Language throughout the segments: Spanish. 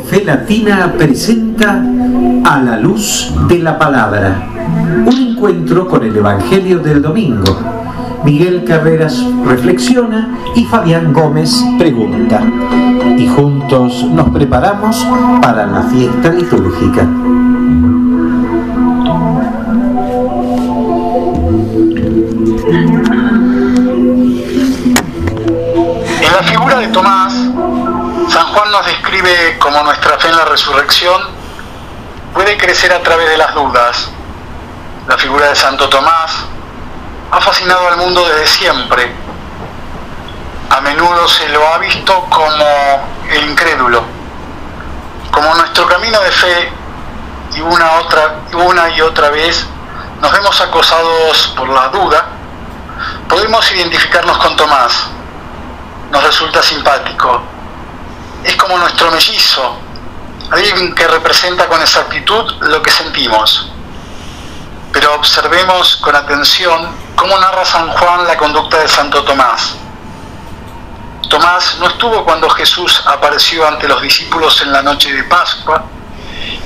Fe Latina presenta A la Luz de la Palabra, un encuentro con el Evangelio del domingo. Miguel Carreras reflexiona y Fabián Gómez pregunta. Y juntos nos preparamos para la fiesta litúrgica. En la figura de Tomás, San Juan nos describe cómo nuestra fe en la resurrección puede crecer a través de las dudas. La figura de Santo Tomás ha fascinado al mundo desde siempre. A menudo se lo ha visto como el incrédulo, como nuestro camino de fe, y una y otra vez nos vemos acosados por la duda. Podemos identificarnos con Tomás, nos resulta simpático. Es como nuestro mellizo, alguien que representa con exactitud lo que sentimos. Pero observemos con atención cómo narra San Juan la conducta de Santo Tomás. Tomás no estuvo cuando Jesús apareció ante los discípulos en la noche de Pascua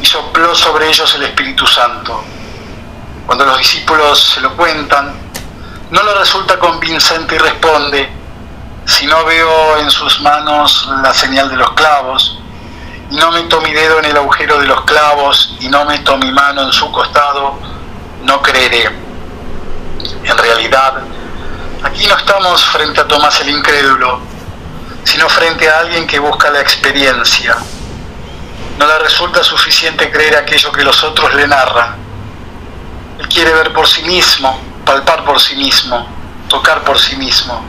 y sopló sobre ellos el Espíritu Santo. Cuando los discípulos se lo cuentan, no le resulta convincente y responde: si no veo en sus manos la señal de los clavos, y no meto mi dedo en el agujero de los clavos, y no meto mi mano en su costado, no creeré. En realidad, aquí no estamos frente a Tomás el incrédulo, sino frente a alguien que busca la experiencia. No le resulta suficiente creer aquello que los otros le narran. Él quiere ver por sí mismo, palpar por sí mismo, tocar por sí mismo.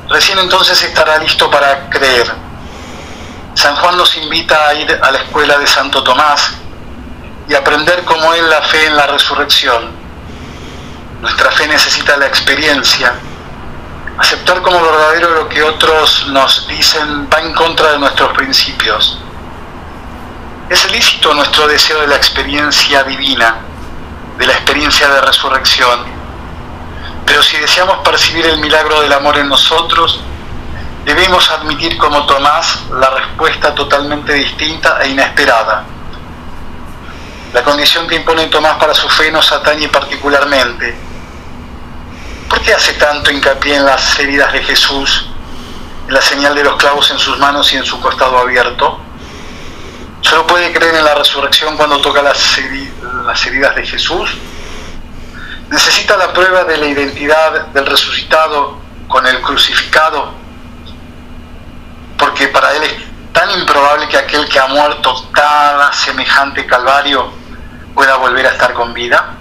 Recién entonces estará listo para creer. San Juan nos invita a ir a la escuela de Santo Tomás y aprender como él la fe en la resurrección. Nuestra fe necesita la experiencia. Aceptar como verdadero lo que otros nos dicen va en contra de nuestros principios. Es lícito nuestro deseo de la experiencia divina, de la experiencia de resurrección. Pero si deseamos percibir el milagro del amor en nosotros, debemos admitir como Tomás la respuesta totalmente distinta e inesperada. La condición que impone Tomás para su fe nos atañe particularmente. ¿Por qué hace tanto hincapié en las heridas de Jesús, en la señal de los clavos en sus manos y en su costado abierto? ¿Solo puede creer en la resurrección cuando toca las heridas de Jesús? ¿Necesita la prueba de la identidad del resucitado con el crucificado? Porque para él es tan improbable que aquel que ha muerto tan semejante calvario pueda volver a estar con vida.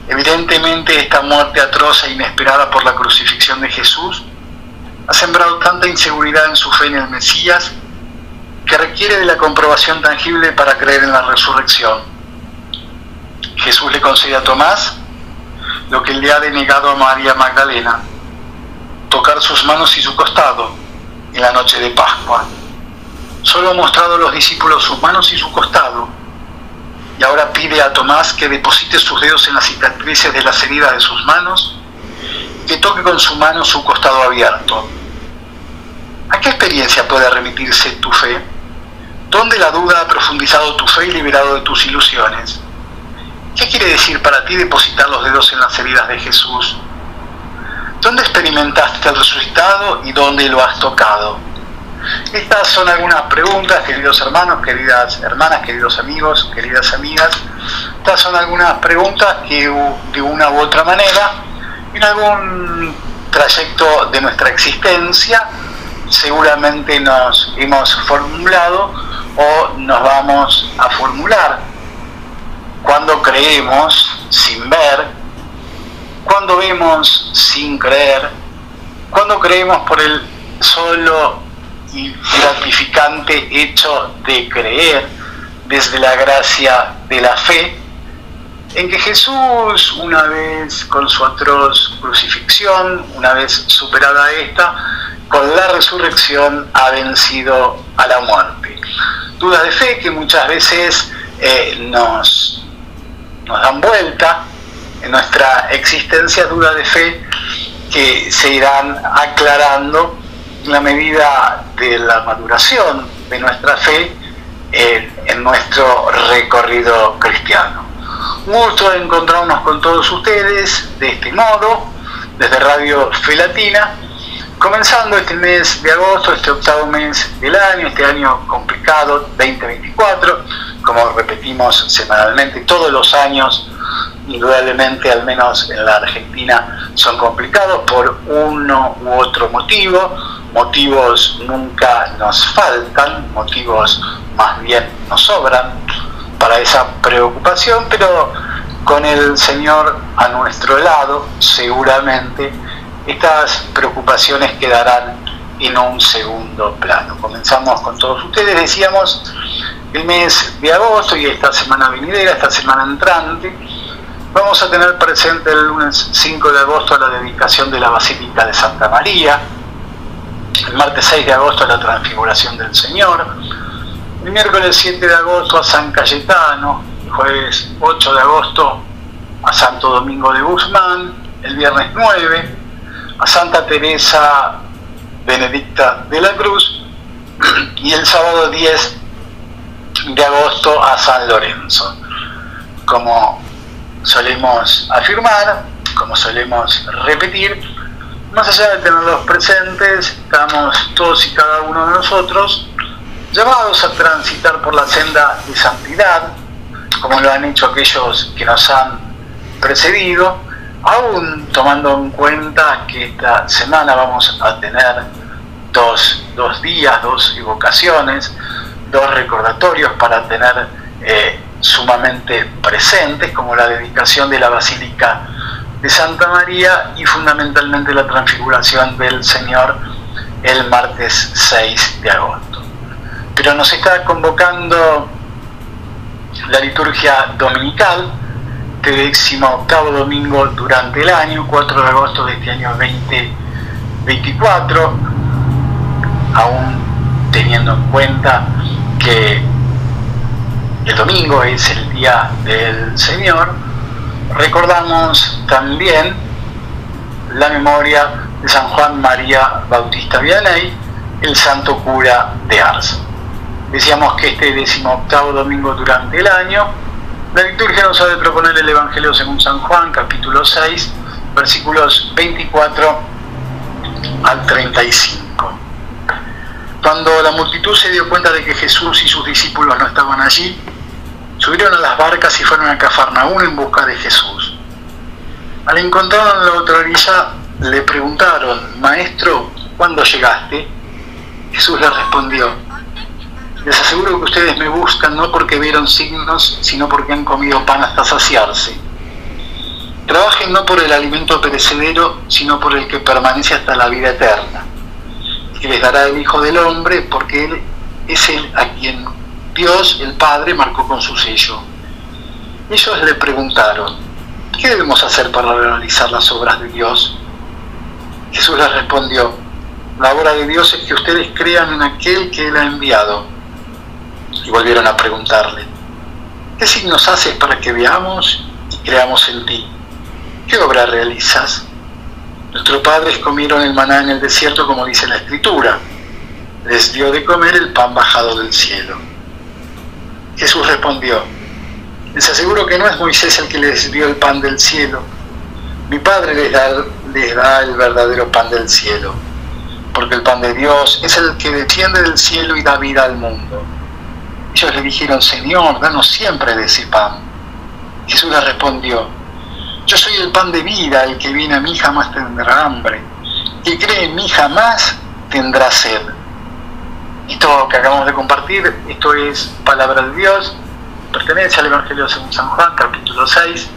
Evidentemente esta muerte atroz e inesperada por la crucifixión de Jesús ha sembrado tanta inseguridad en su fe en el Mesías que requiere de la comprobación tangible para creer en la resurrección. Jesús le concede a Tomás lo que le ha denegado a María Magdalena: tocar sus manos y su costado en la noche de Pascua. Solo ha mostrado a los discípulos sus manos y su costado, y ahora pide a Tomás que deposite sus dedos en las cicatrices de las heridas de sus manos y que toque con su mano su costado abierto. ¿A qué experiencia puede remitirse tu fe? ¿Dónde la duda ha profundizado tu fe y liberado de tus ilusiones? ¿Qué quiere decir para ti depositar los dedos en las heridas de Jesús? ¿Dónde experimentaste al resucitado y dónde lo has tocado? Estas son algunas preguntas, queridos hermanos, queridas hermanas, queridos amigos, queridas amigas. Estas son algunas preguntas que de una u otra manera, en algún trayecto de nuestra existencia, seguramente nos hemos formulado o nos vamos a formular. Cuando creemos sin ver, cuando vemos sin creer, cuando creemos por el solo y gratificante hecho de creer desde la gracia de la fe, en que Jesús, una vez con su atroz crucifixión, una vez superada esta, con la resurrección ha vencido a la muerte. Dudas de fe que muchas veces nos dan vuelta en nuestra existencia, dudas de fe que se irán aclarando en la medida de la maduración de nuestra fe en nuestro recorrido cristiano. Un gusto de encontrarnos con todos ustedes de este modo, desde Radio Fe Latina, comenzando este mes de agosto, este octavo mes del año, este año complicado 2024, como repetimos semanalmente, todos los años, indudablemente, al menos en la Argentina, son complicados por uno u otro motivo. Motivos nunca nos faltan, motivos más bien nos sobran para esa preocupación, pero con el Señor a nuestro lado, seguramente estas preocupaciones quedarán en un segundo plano. Comenzamos con todos ustedes, decíamos, el mes de agosto y esta semana venidera, esta semana entrante. Vamos a tener presente el lunes 5 de agosto la dedicación de la Basílica de Santa María, el martes 6 de agosto la Transfiguración del Señor, el miércoles 7 de agosto a San Cayetano, el jueves 8 de agosto a Santo Domingo de Guzmán, el viernes 9 a Santa Teresa Benedicta de la Cruz y el sábado 10 de agosto a San Lorenzo. Como solemos afirmar, como solemos repetir, más allá de tenerlos presentes, estamos todos y cada uno de nosotros llamados a transitar por la senda de santidad, como lo han hecho aquellos que nos han precedido, aún tomando en cuenta que esta semana vamos a tener dos días, dos evocaciones, dos recordatorios para tener sumamente presentes, como la dedicación de la Basílica de Santa María y fundamentalmente la Transfiguración del Señor el martes 6 de agosto. Pero nos está convocando la liturgia dominical, este 18º domingo durante el año, 4 de agosto de este año 2024, aún teniendo en cuenta que el domingo es el día del Señor. Recordamos también la memoria de San Juan María Bautista Vianney, el santo cura de Ars. Decíamos que este 18º domingo durante el año, la liturgia nos ha de proponer el Evangelio según San Juan, capítulo 6, versículos 24 al 35. Cuando la multitud se dio cuenta de que Jesús y sus discípulos no estaban allí, subieron a las barcas y fueron a Cafarnaún en busca de Jesús. Al encontrarlo en la otra orilla, le preguntaron: Maestro, ¿cuándo llegaste? Jesús les respondió: les aseguro que ustedes me buscan no porque vieron signos, sino porque han comido pan hasta saciarse. Trabajen no por el alimento perecedero, sino por el que permanece hasta la vida eterna, que les dará el Hijo del Hombre, porque Él es el a quien Dios, el Padre, marcó con su sello. Ellos le preguntaron: ¿qué debemos hacer para realizar las obras de Dios? Jesús les respondió: la obra de Dios es que ustedes crean en aquel que Él ha enviado. Y volvieron a preguntarle: ¿qué signos haces para que veamos y creamos en ti? ¿Qué obra realizas? Nuestros padres comieron el maná en el desierto, como dice la Escritura. Les dio de comer el pan bajado del cielo. Jesús respondió: les aseguro que no es Moisés el que les dio el pan del cielo. Mi Padre les da el verdadero pan del cielo, porque el pan de Dios es el que desciende del cielo y da vida al mundo. Ellos le dijeron: Señor, danos siempre de ese pan. Jesús les respondió: yo soy el pan de vida, el que viene a mí jamás tendrá hambre, el que cree en mí jamás tendrá sed. Esto que acabamos de compartir, esto es palabra de Dios, pertenece al Evangelio según San Juan, capítulo 6,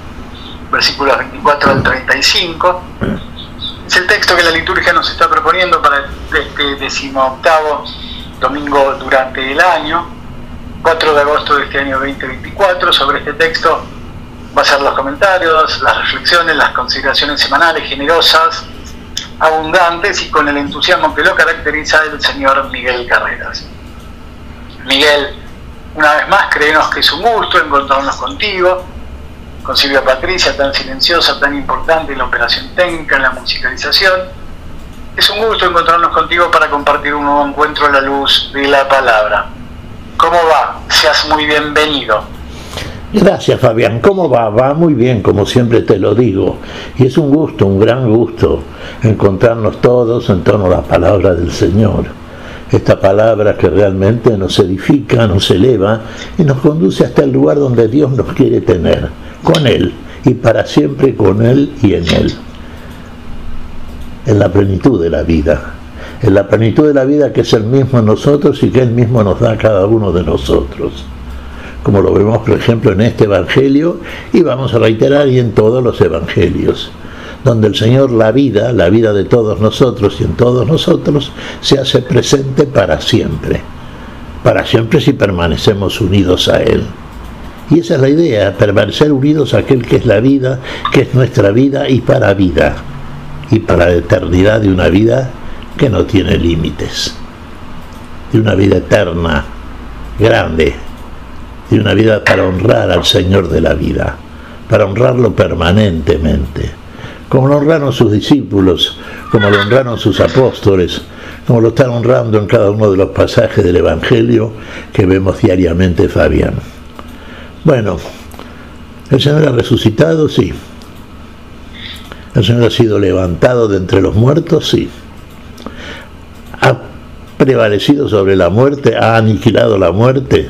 versículos 24 al 35. Es el texto que la liturgia nos está proponiendo para este 18º domingo durante el año, 4 de agosto de este año 2024. Sobre este texto va a ser los comentarios, las reflexiones, las consideraciones semanales generosas, abundantes y con el entusiasmo que lo caracteriza el señor Miguel Carreras. Miguel, una vez más, créenos que es un gusto encontrarnos contigo, con Silvia Patricia, tan silenciosa, tan importante en la operación técnica, en la musicalización. Es un gusto encontrarnos contigo para compartir un nuevo encuentro a la luz de la palabra. ¿Cómo va? Seas muy bienvenido. Gracias, Fabián. ¿Cómo va? Va muy bien, como siempre te lo digo. Y es un gusto, un gran gusto, encontrarnos todos en torno a la palabra del Señor. Esta palabra que realmente nos edifica, nos eleva y nos conduce hasta el lugar donde Dios nos quiere tener, con Él, y para siempre con Él y en Él. En la plenitud de la vida. En la plenitud de la vida que es el mismo en nosotros y que Él mismo nos da a cada uno de nosotros. Como lo vemos, por ejemplo, en este Evangelio, y vamos a reiterar, y en todos los Evangelios, donde el Señor, la vida de todos nosotros y en todos nosotros, se hace presente para siempre si permanecemos unidos a Él. Y esa es la idea, permanecer unidos a aquel que es la vida, que es nuestra vida, y para la eternidad de una vida que no tiene límites, de una vida eterna, grande, de una vida para honrar al Señor de la vida, para honrarlo permanentemente, como lo honraron sus discípulos, como lo honraron sus apóstoles, como lo están honrando en cada uno de los pasajes del Evangelio que vemos diariamente, Fabián. Bueno, ¿el Señor ha resucitado? Sí. ¿El Señor ha sido levantado de entre los muertos? Sí. ¿Ha prevalecido sobre la muerte? ¿Ha aniquilado la muerte?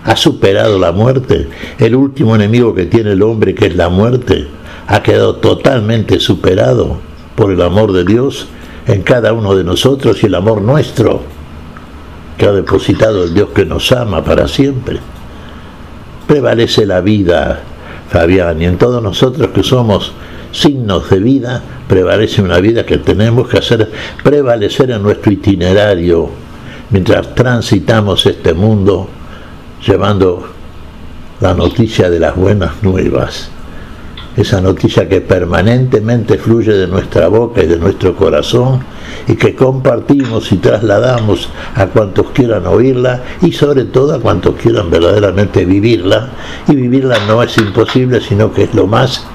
¿Ha superado la muerte? El último enemigo que tiene el hombre, que es la muerte, ha quedado totalmente superado por el amor de Dios en cada uno de nosotros y el amor nuestro que ha depositado el Dios que nos ama para siempre. Prevalece la vida, Fabián, y en todos nosotros que somos signos de vida, prevalece una vida que tenemos que hacer prevalecer en nuestro itinerario mientras transitamos este mundo, llevando la noticia de las buenas nuevas, esa noticia que permanentemente fluye de nuestra boca y de nuestro corazón y que compartimos y trasladamos a cuantos quieran oírla y sobre todo a cuantos quieran verdaderamente vivirla, y vivirla no es imposible, sino que es lo más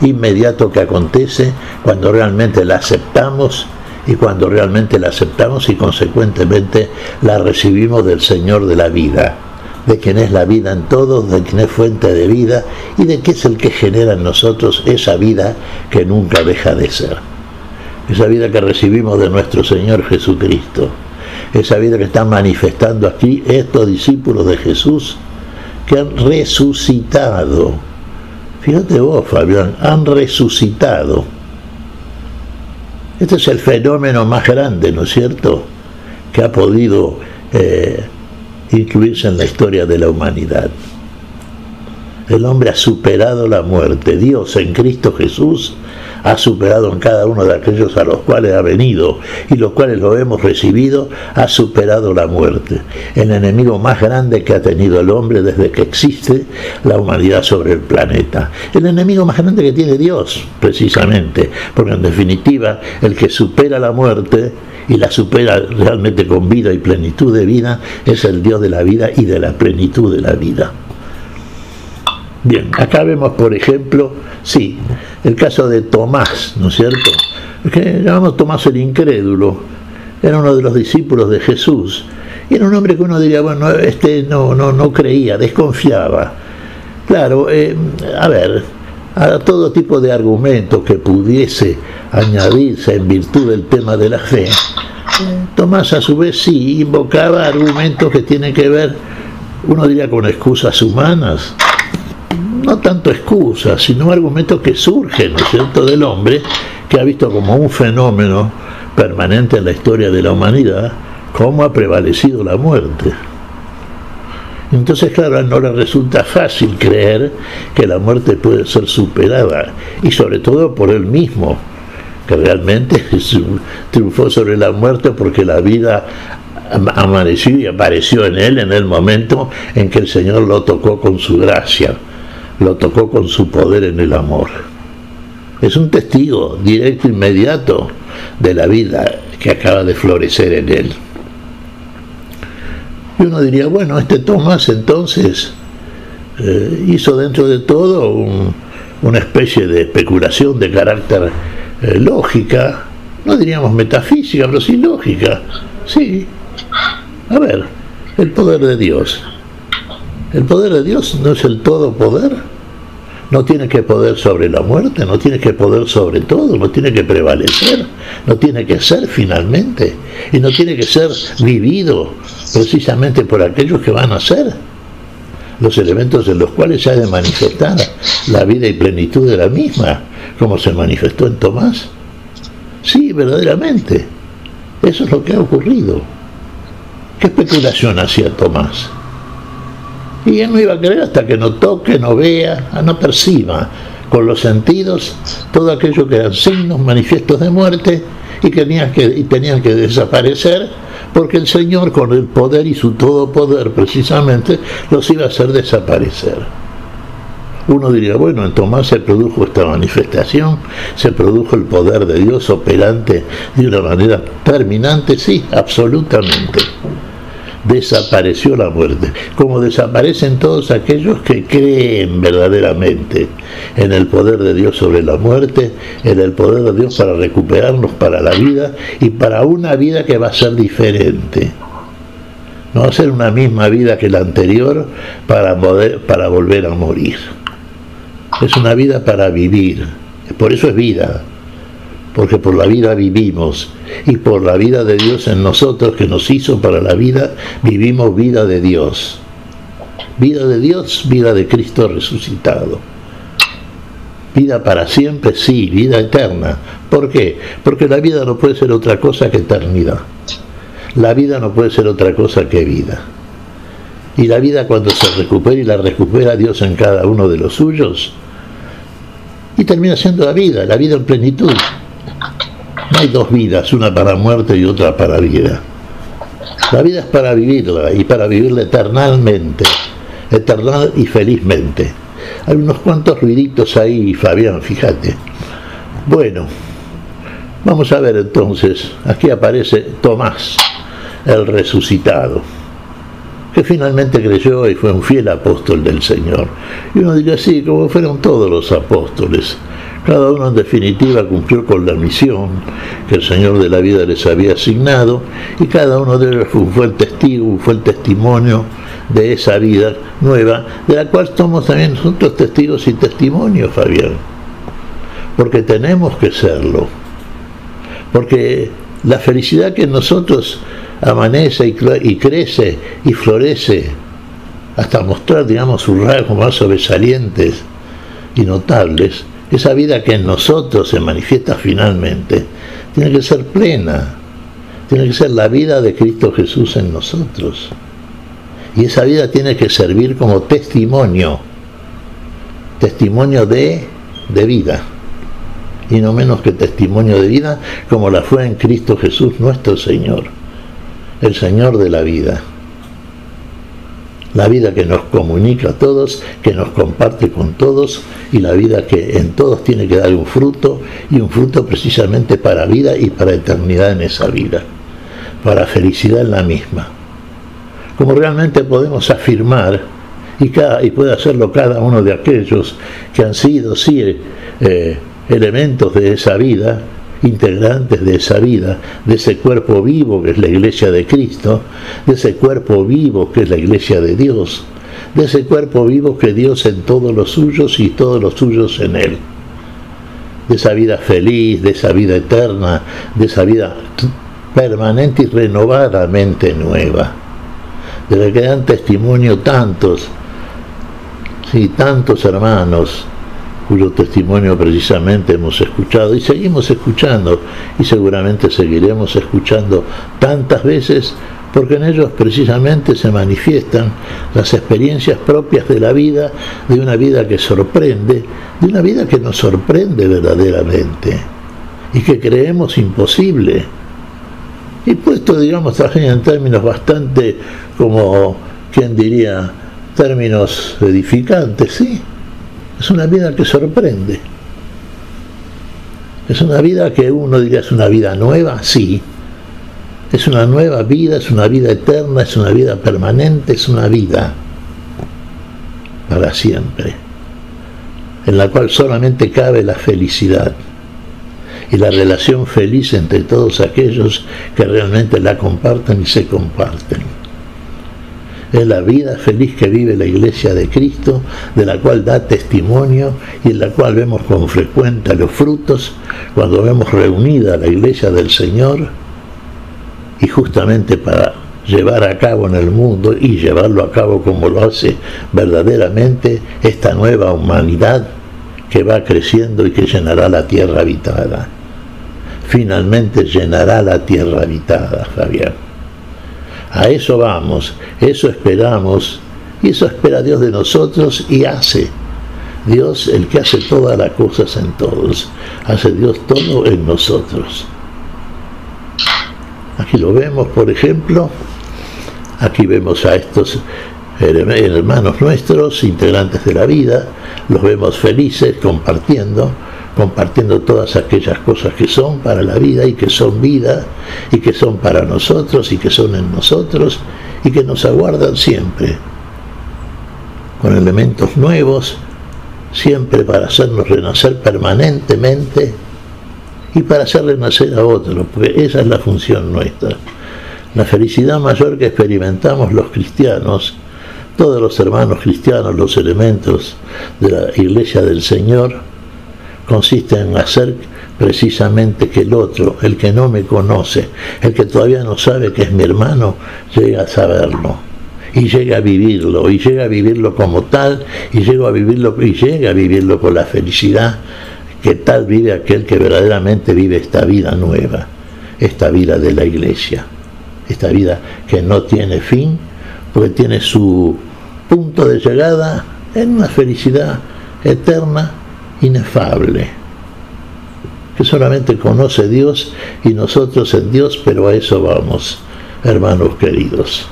inmediato que acontece cuando realmente la aceptamos y consecuentemente la recibimos del Señor de la vida, de quien es la vida en todos, de quien es fuente de vida y de que es el que genera en nosotros esa vida que nunca deja de ser. Esa vida que recibimos de nuestro Señor Jesucristo, esa vida que están manifestando aquí estos discípulos de Jesús que han resucitado. Fíjate vos, Fabián, han resucitado. Este es el fenómeno más grande, ¿no es cierto?, que ha podido incluirse en la historia de la humanidad. El hombre ha superado la muerte. Dios en Cristo Jesús ha superado en cada uno de aquellos a los cuales ha venido y los cuales lo hemos recibido, ha superado la muerte. El enemigo más grande que ha tenido el hombre desde que existe la humanidad sobre el planeta. El enemigo más grande que tiene Dios, precisamente, porque en definitiva el que supera la muerte y la supera realmente con vida y plenitud de vida es el Dios de la vida y de la plenitud de la vida. Bien, acá vemos, por ejemplo, sí, el caso de Tomás, ¿no es cierto?, que llamamos Tomás el incrédulo. Era uno de los discípulos de Jesús y era un hombre que uno diría, bueno, no creía, desconfiaba. Claro, a todo tipo de argumentos que pudiese añadirse en virtud del tema de la fe, Tomás a su vez sí invocaba argumentos que tienen que ver, uno diría, con excusas humanas. No tanto excusas, sino argumentos que surgen, ¿no es cierto?, del hombre que ha visto como un fenómeno permanente en la historia de la humanidad cómo ha prevalecido la muerte. Entonces, claro, a él no le resulta fácil creer que la muerte puede ser superada, y sobre todo por él mismo, que realmente triunfó sobre la muerte porque la vida amaneció y apareció en él en el momento en que el Señor lo tocó con su gracia, lo tocó con su poder en el amor. Es un testigo directo, inmediato de la vida que acaba de florecer en él. Y uno diría, bueno, este Tomás entonces hizo dentro de todo una especie de especulación de carácter lógica, no diríamos metafísica, pero sí lógica. Sí, a ver, El poder de Dios. El poder de Dios no es el todo poder. No tiene que poder sobre la muerte, no tiene que poder sobre todo, no tiene que prevalecer, no tiene que ser finalmente, y no tiene que ser vivido precisamente por aquellos que van a ser los elementos en los cuales se ha de manifestar la vida y plenitud de la misma, como se manifestó en Tomás. Sí, verdaderamente, eso es lo que ha ocurrido. ¿Qué especulación hacía Tomás? Y él no iba a creer hasta que no toque, no vea, no perciba con los sentidos todo aquello que eran signos, manifiestos de muerte y tenían que desaparecer, porque el Señor, con el poder y su todopoder precisamente, los iba a hacer desaparecer. Uno diría, bueno, en Tomás se produjo esta manifestación, se produjo el poder de Dios operante de una manera terminante. Sí, absolutamente. Desapareció la muerte, como desaparecen todos aquellos que creen verdaderamente en el poder de Dios sobre la muerte, en el poder de Dios para recuperarnos para la vida y para una vida que va a ser diferente. No va a ser una misma vida que la anterior para volver a morir. Es una vida para vivir, por eso es vida. Porque por la vida vivimos, y por la vida de Dios en nosotros que nos hizo para la vida, vivimos vida de Dios. Vida de Dios, vida de Cristo resucitado. Vida para siempre, sí, vida eterna. ¿Por qué? Porque la vida no puede ser otra cosa que eternidad. La vida no puede ser otra cosa que vida. Y la vida, cuando se recupera, y la recupera Dios en cada uno de los suyos, y termina siendo la vida en plenitud. No hay dos vidas, una para muerte y otra para vida. La vida es para vivirla, y para vivirla eternalmente, eternal y felizmente. Hay unos cuantos ruiditos ahí, Fabián, fíjate. Bueno, vamos a ver entonces, aquí aparece Tomás, el resucitado, que finalmente creyó y fue un fiel apóstol del Señor. Y uno diría, sí, como fueron todos los apóstoles. Cada uno en definitiva cumplió con la misión que el Señor de la vida les había asignado, y cada uno de ellos fue el testigo, fue el testimonio de esa vida nueva, de la cual somos también nosotros testigos y testimonios, Fabián. Porque tenemos que serlo. Porque la felicidad que en nosotros amanece y crece y florece hasta mostrar, digamos, sus rasgos más sobresalientes y notables, esa vida que en nosotros se manifiesta finalmente, tiene que ser plena, tiene que ser la vida de Cristo Jesús en nosotros. Y esa vida tiene que servir como testimonio de vida, y no menos que testimonio de vida como la fue en Cristo Jesús nuestro Señor, el Señor de la vida. La vida que nos comunica a todos, que nos comparte con todos, y la vida que en todos tiene que dar un fruto, y un fruto precisamente para vida y para eternidad en esa vida, para felicidad en la misma. Como realmente podemos afirmar, y puede hacerlo cada uno de aquellos que han sido, sí, elementos de esa vida, integrantes de esa vida, de ese cuerpo vivo que es la Iglesia de Cristo, de ese cuerpo vivo que es la Iglesia de Dios, de ese cuerpo vivo que Dios en todos los suyos y todos los suyos en Él, de esa vida feliz, de esa vida eterna, de esa vida permanente y renovadamente nueva, de la que dan testimonio tantos hermanos, cuyo testimonio precisamente hemos escuchado y seguimos escuchando, y seguramente seguiremos escuchando tantas veces, porque en ellos precisamente se manifiestan las experiencias propias de la vida, de una vida que sorprende, de una vida que nos sorprende verdaderamente y que creemos imposible. Y puesto, digamos, también en términos bastante, como quien diría, términos edificantes, sí. Es una vida que sorprende. Es una vida que uno diría, ¿es una vida nueva? Sí. Es una nueva vida, es una vida eterna, es una vida permanente, es una vida para siempre, en la cual solamente cabe la felicidad y la relación feliz entre todos aquellos que realmente la comparten y se comparten. Es la vida feliz que vive la Iglesia de Cristo, de la cual da testimonio y en la cual vemos con frecuencia los frutos cuando vemos reunida la Iglesia del Señor, y justamente para llevar a cabo en el mundo y llevarlo a cabo como lo hace verdaderamente esta nueva humanidad que va creciendo y que llenará la tierra habitada. Finalmente llenará la tierra habitada, Fabián. A eso vamos, eso esperamos, y eso espera Dios de nosotros y hace. Dios, el que hace todas las cosas en todos, hace Dios todo en nosotros. Aquí lo vemos, por ejemplo, aquí vemos a estos hermanos nuestros, integrantes de la vida, los vemos felices, compartiendo todas aquellas cosas que son para la vida y que son vida y que son para nosotros y que son en nosotros y que nos aguardan siempre, con elementos nuevos, siempre para hacernos renacer permanentemente y para hacer renacer a otros, porque esa es la función nuestra. La felicidad mayor que experimentamos los cristianos, todos los hermanos cristianos, los elementos de la Iglesia del Señor, consiste en hacer precisamente que el otro, el que no me conoce, el que todavía no sabe que es mi hermano, llegue a saberlo y llegue a vivirlo, y llegue a vivirlo como tal, y llegue a vivirlo con la felicidad que tal vive aquel que verdaderamente vive esta vida nueva, esta vida de la Iglesia, esta vida que no tiene fin, porque tiene su punto de llegada en una felicidad eterna, inefable, que solamente conoce Dios y nosotros en Dios, pero a eso vamos, hermanos queridos.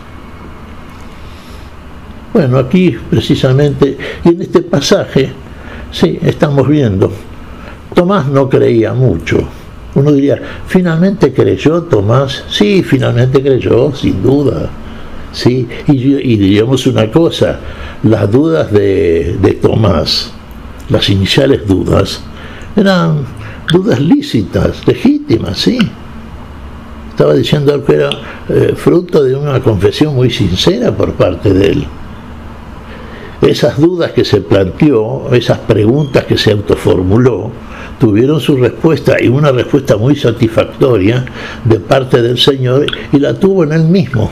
Bueno, aquí precisamente, y en este pasaje, sí, estamos viendo, Tomás no creía mucho. Uno diría, ¿finalmente creyó Tomás? Sí, finalmente creyó, sin duda. Sí, y diríamos una cosa, las dudas de Tomás, las iniciales dudas, eran dudas lícitas, legítimas, sí. Estaba diciendo que era fruto de una confesión muy sincera por parte de él. Esas dudas que se planteó, esas preguntas que se autoformuló, tuvieron su respuesta, y una respuesta muy satisfactoria de parte del Señor, y la tuvo en él mismo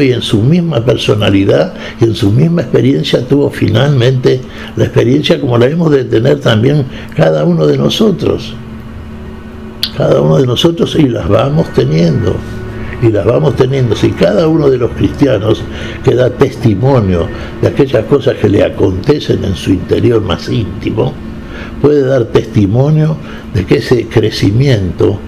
y en su misma personalidad y en su misma experiencia. Tuvo finalmente la experiencia como la hemos de tener también cada uno de nosotros, y las vamos teniendo. Si cada uno de los cristianos que da testimonio de aquellas cosas que le acontecen en su interior más íntimo, puede dar testimonio de que ese crecimiento,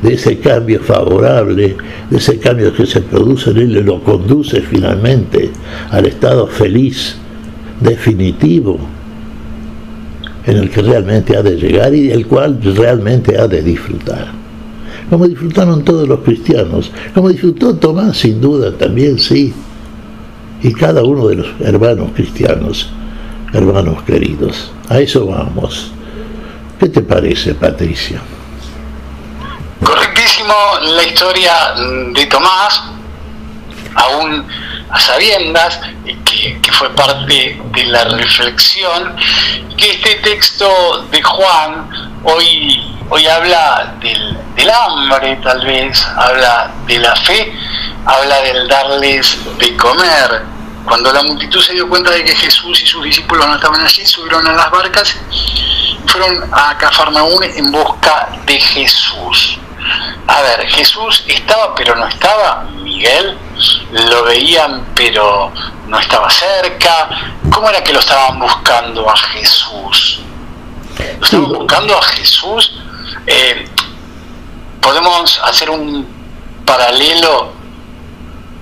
de ese cambio favorable, de ese cambio que se produce en él, lo conduce finalmente al estado feliz, definitivo, en el que realmente ha de llegar y del cual realmente ha de disfrutar. Como disfrutaron todos los cristianos, como disfrutó Tomás sin duda también, sí, y cada uno de los hermanos cristianos, hermanos queridos. A eso vamos. ¿Qué te parece, Patricia? Correctísimo la historia de Tomás, aún a sabiendas que fue parte de la reflexión, que este texto de Juan hoy habla del hambre, tal vez, habla de la fe, habla del darles de comer. Cuando la multitud se dio cuenta de que Jesús y sus discípulos no estaban allí, subieron a las barcas y fueron a Cafarnaúm en busca de Jesús. A ver, Jesús estaba pero no estaba, Miguel, lo veían pero no estaba cerca. ¿Cómo era que lo estaban buscando a Jesús? ¿Lo estaban buscando a Jesús? Podemos hacer un paralelo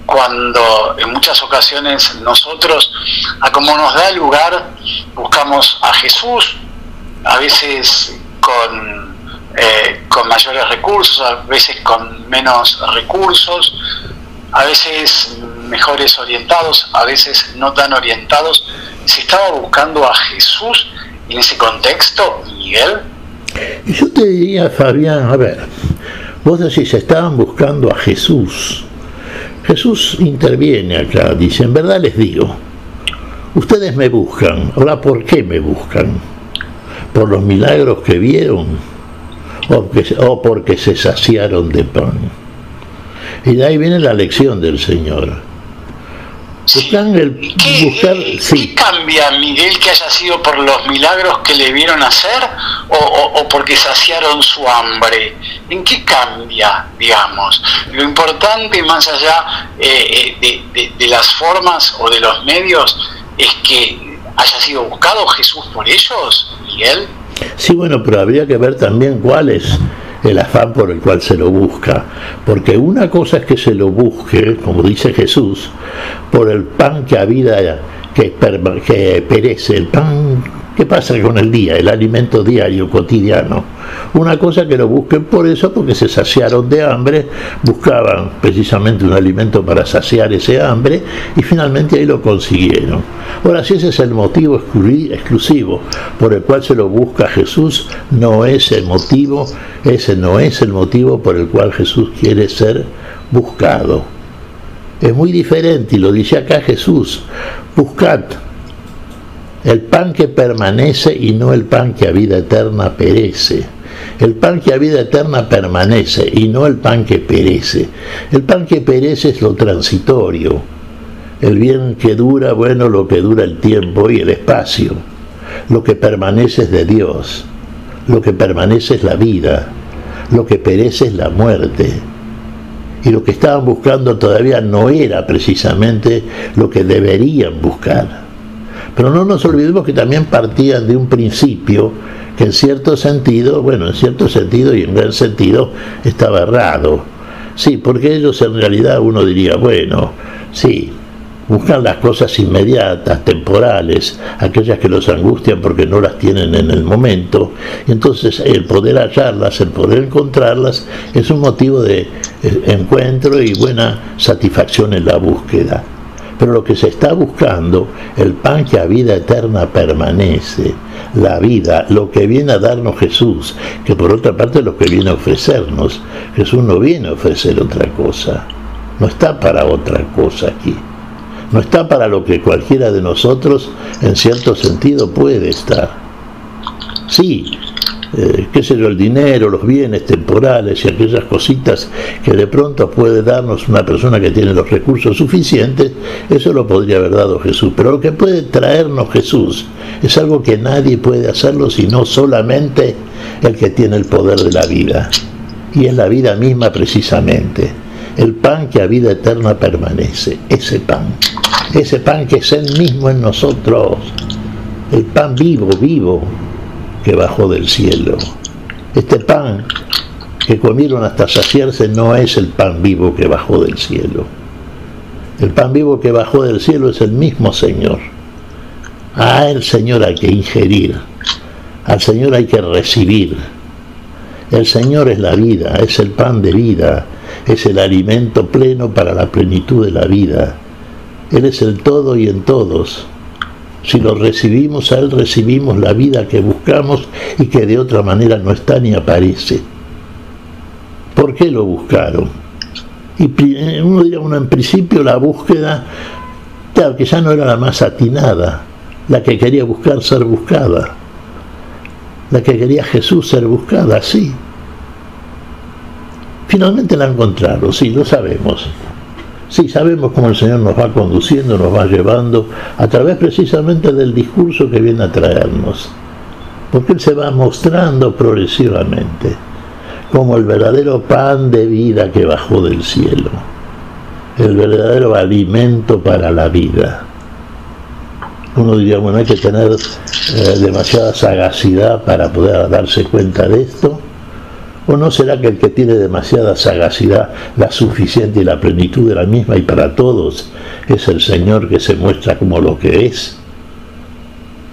cuando en muchas ocasiones nosotros, a como nos da lugar, buscamos a Jesús, a veces con mayores recursos, a veces con menos recursos, a veces mejores orientados, a veces no tan orientados. ¿Se estaba buscando a Jesús en ese contexto, Miguel? Yo te diría, Fabián, a ver, vos decís, estaban buscando a Jesús. Jesús interviene acá, dice, en verdad les digo, ustedes me buscan. Ahora, ¿por qué me buscan? ¿Por los milagros que vieron? ¿O porque se saciaron de pan? Y de ahí viene la lección del Señor. ¿Qué cambia, Miguel, que haya sido por los milagros que le vieron hacer o porque saciaron su hambre? ¿En qué cambia, digamos? Lo importante, más allá de las formas o de los medios, es que haya sido buscado Jesús por ellos, Miguel. Sí, bueno, pero habría que ver también cuál es el afán por el cual se lo busca, porque una cosa es que se lo busque, como dice Jesús, por el pan que a vida que perece, el pan que pasa con el día, el alimento diario, cotidiano. Una cosa que lo busquen por eso, porque se saciaron de hambre, buscaban precisamente un alimento para saciar ese hambre y finalmente ahí lo consiguieron. Ahora, si ese es el motivo exclusivo por el cual se lo busca Jesús, no es el motivo, ese no es el motivo por el cual Jesús quiere ser buscado. Es muy diferente, y lo dice acá Jesús: buscad el pan que permanece y no el pan que a vida eterna perece. El pan que a vida eterna permanece y no el pan que perece. El pan que perece es lo transitorio. El bien que dura, bueno, lo que dura el tiempo y el espacio. Lo que permanece es de Dios. Lo que permanece es la vida. Lo que perece es la muerte. Y lo que estaban buscando todavía no era precisamente lo que deberían buscar. Pero no nos olvidemos que también partían de un principio que en cierto sentido, bueno, en cierto sentido y en gran sentido, estaba errado. Sí, porque ellos en realidad uno diría, bueno, sí, buscan las cosas inmediatas, temporales, aquellas que los angustian porque no las tienen en el momento, y entonces el poder hallarlas, el poder encontrarlas, es un motivo de encuentro y buena satisfacción en la búsqueda. Pero lo que se está buscando, el pan que a vida eterna permanece, la vida, lo que viene a darnos Jesús, que por otra parte es lo que viene a ofrecernos. Jesús no viene a ofrecer otra cosa, no está para otra cosa aquí, no está para lo que cualquiera de nosotros en cierto sentido puede estar. Sí, qué sé yo, el dinero, los bienes temporales y aquellas cositas que de pronto puede darnos una persona que tiene los recursos suficientes, eso lo podría haber dado Jesús. Pero lo que puede traernos Jesús es algo que nadie puede hacerlo sino solamente el que tiene el poder de la vida. Y es la vida misma precisamente. El pan que a vida eterna permanece, ese pan que es Él mismo en nosotros, el pan vivo, que bajó del cielo. Este pan que comieron hasta saciarse no es el pan vivo que bajó del cielo. El pan vivo que bajó del cielo es el mismo Señor. A el Señor hay que ingerir, al Señor hay que recibir. El Señor es la vida, es el pan de vida, es el alimento pleno para la plenitud de la vida. Él es el todo y en todos. Si lo recibimos a Él, recibimos la vida que buscamos y que de otra manera no está ni aparece. ¿Por qué lo buscaron? Y uno diría, en principio la búsqueda, claro, que ya no era la más atinada, la que quería buscar ser buscada, la que quería Jesús ser buscada, sí. Finalmente la encontraron, sí, lo sabemos. Sí, sabemos cómo el Señor nos va conduciendo, nos va llevando a través precisamente del discurso que viene a traernos. Porque Él se va mostrando progresivamente como el verdadero pan de vida que bajó del cielo, el verdadero alimento para la vida. Uno diría, bueno, hay que tener demasiada sagacidad para poder darse cuenta de esto. ¿O no será que el que tiene demasiada sagacidad, la suficiente y la plenitud de la misma y para todos, es el Señor que se muestra como lo que es?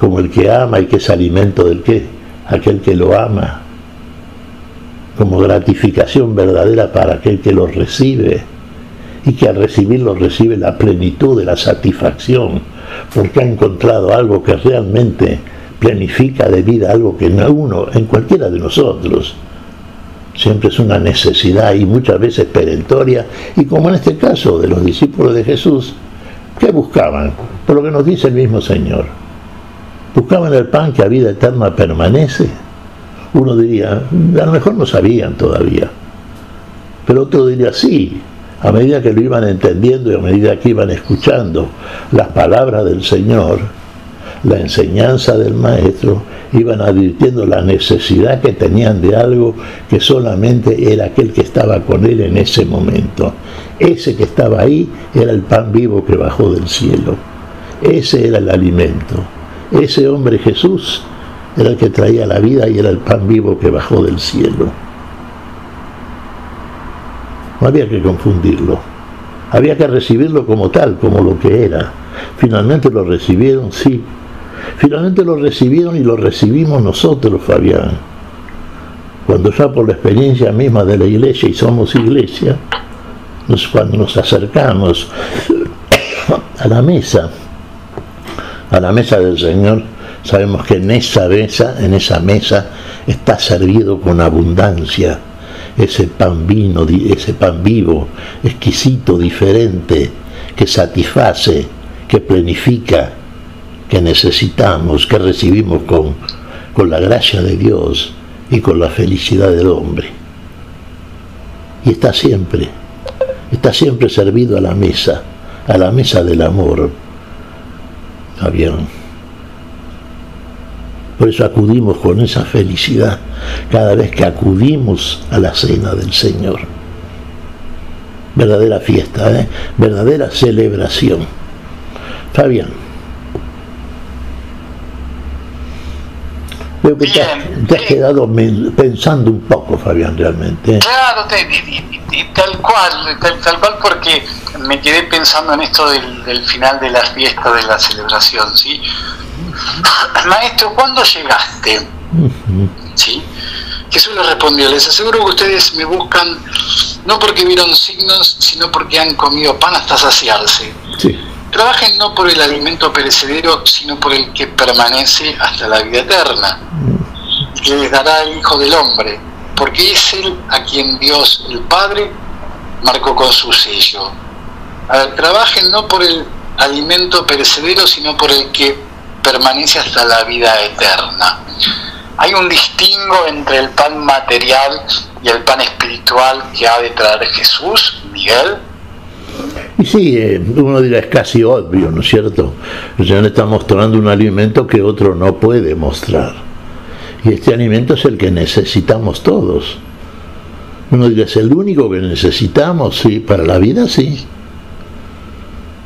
Como el que ama y que es alimento del que, aquel que lo ama. Como gratificación verdadera para aquel que lo recibe. Y que al recibirlo recibe la plenitud de la satisfacción, porque ha encontrado algo que realmente planifica de vida, algo que no uno, en cualquiera de nosotros, siempre es una necesidad y muchas veces perentoria, y como en este caso de los discípulos de Jesús, ¿qué buscaban? Por lo que nos dice el mismo Señor. ¿Buscaban el pan que a vida eterna permanece? Uno diría, a lo mejor no sabían todavía, pero otro diría, sí, a medida que lo iban entendiendo y a medida que iban escuchando las palabras del Señor, la enseñanza del Maestro, iban advirtiendo la necesidad que tenían de algo que solamente era aquel que estaba con él en ese momento. Ese que estaba ahí era el pan vivo que bajó del cielo. Ese era el alimento. Ese hombre Jesús era el que traía la vida y era el pan vivo que bajó del cielo. No había que confundirlo. Había que recibirlo como tal, como lo que era. Finalmente lo recibieron, sí. Finalmente lo recibieron y lo recibimos nosotros, Fabián. Cuando ya por la experiencia misma de la iglesia, y somos iglesia, cuando nos acercamos a la mesa del Señor, sabemos que en esa mesa está servido con abundancia ese pan vivo, exquisito, diferente, que satisface, que plenifica, que necesitamos, que recibimos con la gracia de Dios y con la felicidad del hombre. Y está siempre servido a la mesa del amor, Fabián. Por eso acudimos con esa felicidad cada vez que acudimos a la cena del Señor. Verdadera fiesta, verdadera celebración. Fabián. Veo que te has quedado pensando un poco, Fabián, realmente. Claro, tal cual, porque me quedé pensando en esto del final de la fiesta, de la celebración, ¿sí? Maestro, ¿cuándo llegaste? ¿Sí? Jesús les respondió, les aseguro que ustedes me buscan no porque vieron signos, sino porque han comido pan hasta saciarse. Sí. Trabajen no por el alimento perecedero, sino por el que permanece hasta la vida eterna, que les dará el Hijo del Hombre, porque es Él a quien Dios, el Padre, marcó con su sello. A ver, trabajen no por el alimento perecedero, sino por el que permanece hasta la vida eterna. Hay un distingo entre el pan material y el pan espiritual que ha de traer Jesús, Miguel. Y sí, uno dirá, es casi obvio, ¿no es cierto? El Señor está mostrando un alimento que otro no puede mostrar. Y este alimento es el que necesitamos todos. Uno dirá, ¿es el único que necesitamos? Sí, para la vida sí.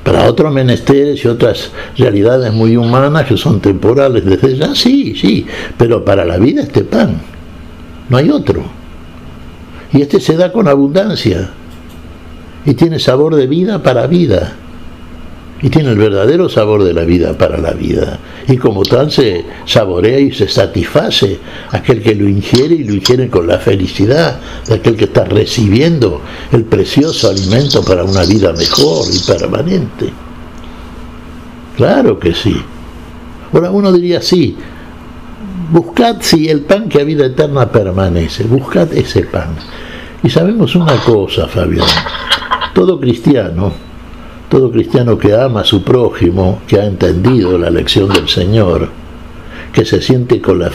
Para otros menesteres y otras realidades muy humanas que son temporales desde ya, sí, pero para la vida este pan, no hay otro. Y este se da con abundancia. Y tiene sabor de vida para vida. Y tiene el verdadero sabor de la vida para la vida. Y como tal se saborea y se satisface aquel que lo ingiere, y lo ingiere con la felicidad de aquel que está recibiendo el precioso alimento para una vida mejor y permanente. Claro que sí. Ahora uno diría, sí, buscad el pan que a vida eterna permanece, buscad ese pan. Y sabemos una cosa, Fabián. Todo cristiano que ama a su prójimo, que ha entendido la lección del Señor, que se sienta con la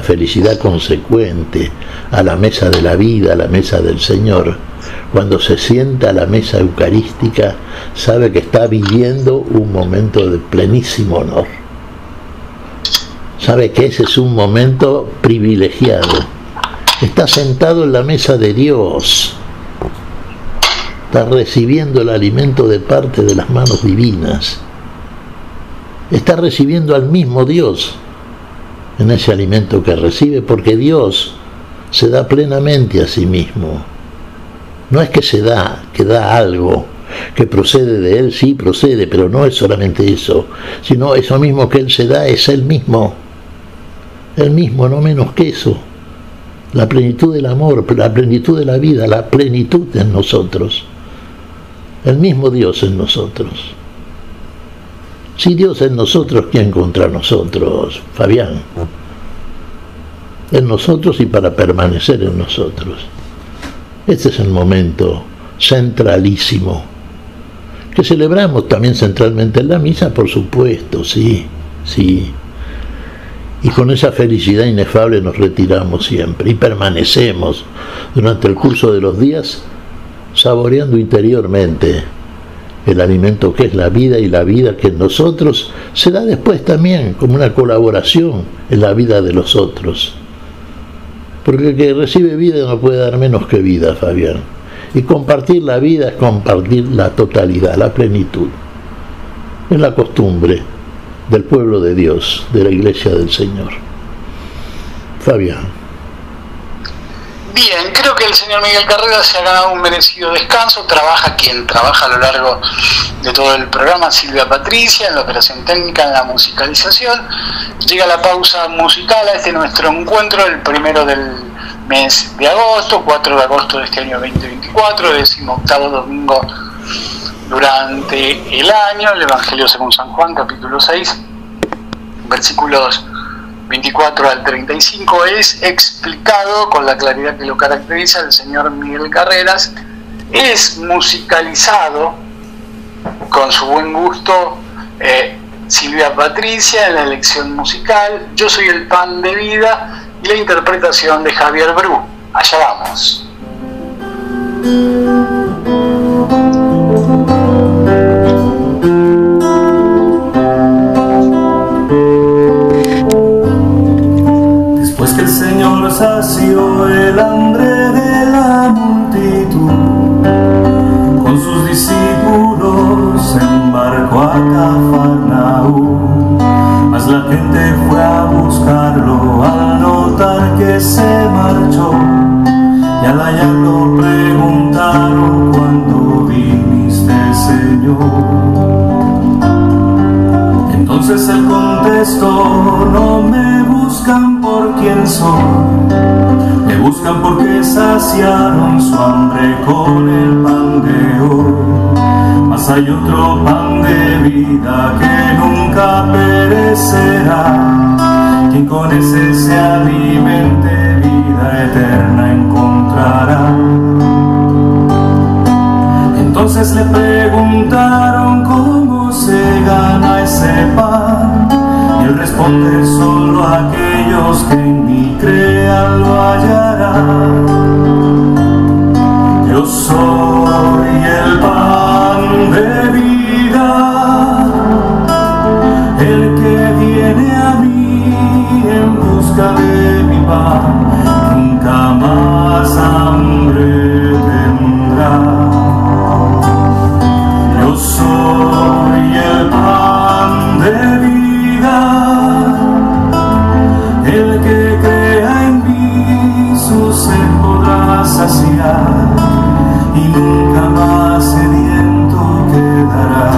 felicidad consecuente a la mesa de la vida, a la mesa del Señor, cuando se sienta a la mesa eucarística, sabe que está viviendo un momento de plenísimo honor. Sabe que ese es un momento privilegiado. Está sentado en la mesa de Dios. Está recibiendo el alimento de parte de las manos divinas. Está recibiendo al mismo Dios en ese alimento que recibe, porque Dios se da plenamente a sí mismo. No es que da algo que procede de Él, sí procede, pero no es solamente eso, sino eso mismo que Él se da es Él mismo, no menos que eso. La plenitud del amor, la plenitud de la vida, la plenitud en nosotros. El mismo Dios en nosotros. Si Dios en nosotros, ¿quién contra nosotros, Fabián? en nosotros y para permanecer en nosotros. Este es el momento centralísimo, que celebramos también centralmente en la misa, por supuesto, sí. Y con esa felicidad inefable nos retiramos siempre y permanecemos durante el curso de los días saboreando interiormente el alimento que es la vida, y la vida que en nosotros se da después también como una colaboración en la vida de los otros. Porque el que recibe vida no puede dar menos que vida, Fabián. Y compartir la vida es compartir la totalidad, la plenitud. Es la costumbre del pueblo de Dios, de la Iglesia del Señor. Fabián. Bien, creo que el señor Miguel Carreras se ha ganado un merecido descanso. Trabaja quien trabaja a lo largo de todo el programa, Silvia Patricia, en la operación técnica, en la musicalización. Llega la pausa musical a este nuestro encuentro, el primero del mes de agosto, 4 de agosto de este año 2024, 18º domingo durante el año. El Evangelio según San Juan, capítulo 6, versículos 24 al 35, es explicado con la claridad que lo caracteriza el señor Miguel Carreras, es musicalizado con su buen gusto Silvia Patricia en la elección musical, Yo soy el pan de vida, y la interpretación de Javier Bru. Allá vamos. Después que el Señor sació el hambre de la multitud, con sus discípulos embarcó a Cafarnaúm. Mas la gente fue a buscarlo al notar que se marchó, y al hallarlo preguntaron: ¿cuándo viniste, Señor? Entonces él contestó: no me buscan por quién soy, me buscan porque saciaron su hambre con el pan de hoy. Mas hay otro pan de vida que nunca perecerá, quien con ese se alimente vida eterna encontrará. Entonces le preguntaron cómo se gana ese pan, y él responde: solo aquellos que en mí crean lo hallarán. Yo soy el pan de vida, el que viene a mí en busca de mi pan, nunca más hambre tendrá. Yo soy el pan de vida, el que crea en mí su sed podrá saciar, y nunca más sediento quedará.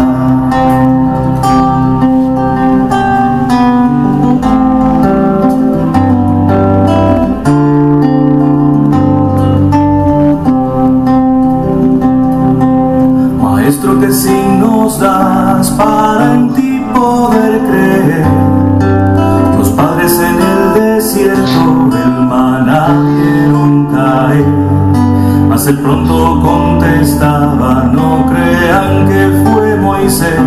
Maestro, ¿qué signos das para en ti poder creer? Los padres en el desierto el maná vieron caer, mas él pronto contestaba: no crean que fue Moisés,